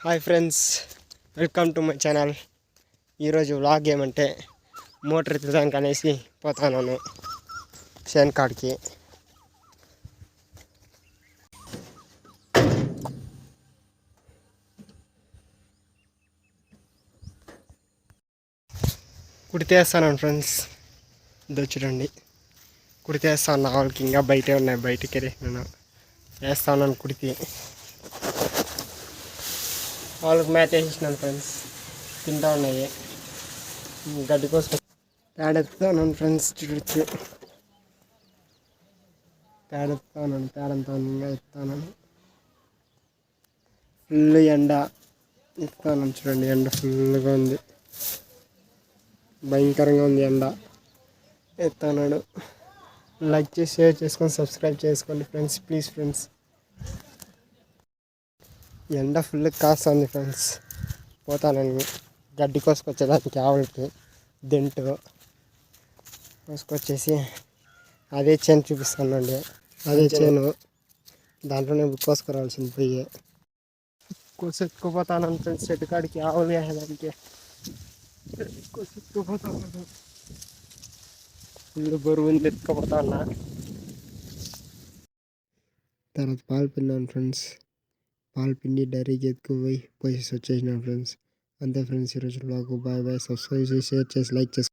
Hi friends, welcome to my channel. ఈరోజు vlog ఏమంటే motor ఎత్తడానికి అనేసి పోతాను షేన్ కాడికి. కుడితేస్తాను ఫ్రెండ్స్, ఇది చూడండి. కుడితేస్తాను. వాళ్ళకి ఇంకా బయటే ఉన్నాయి, బయటికి నేను వేస్తాను కుడితి. వాళ్ళకి మ్యాచ్ వేసేసినాను ఫ్రెండ్స్, తింటా ఉన్నాయి. గడ్డి కోసం పేడెత్తాను ఫ్రెండ్స్. చూడొచ్చు, పేడంతా ఇంకా ఎత్తాను. ఫుల్ ఎండ ఎత్తాను చూడండి. ఎండ ఫుల్గా ఉంది, భయంకరంగా ఉంది ఎండ. ఎత్తాడు. లైక్ చేసి షేర్ చేసుకొని సబ్స్క్రైబ్ చేసుకోండి ఫ్రెండ్స్, ప్లీజ్ ఫ్రెండ్స్. ఎండ ఫుల్ కాస్తుంది ఫ్రెండ్స్. పోతాను గడ్డి కోసుకొచ్చేదానికి. ఆవులకి దింటు కోసుకొచ్చేసి అదే చేను చూపిస్తానండి. అదే చేను, దాంట్లోనే కోసుకురావాల్సింది పోయి కోసెత్తుకుపోతాను ఫ్రెండ్స్. చెట్టు కాడికి ఆవులు వేసేదానికి కోసెత్తుకుపోతాను. ఫుల్ బరువు ఉంది, ఎత్తుకుపోతా ఉన్నా. తర్వాత పాలు పిండాను ఫ్రెండ్స్. పాలు పిండి డైరీకి ఎత్తుకుపోయి పోసేసి వచ్చేసినాను ఫ్రెండ్స్. అంతే ఫ్రెండ్స్ ఈరోజు బ్లాగ్. Bye bye. సబ్స్క్రైబ్ చేసి షేర్ చేసి లైక్ చేసి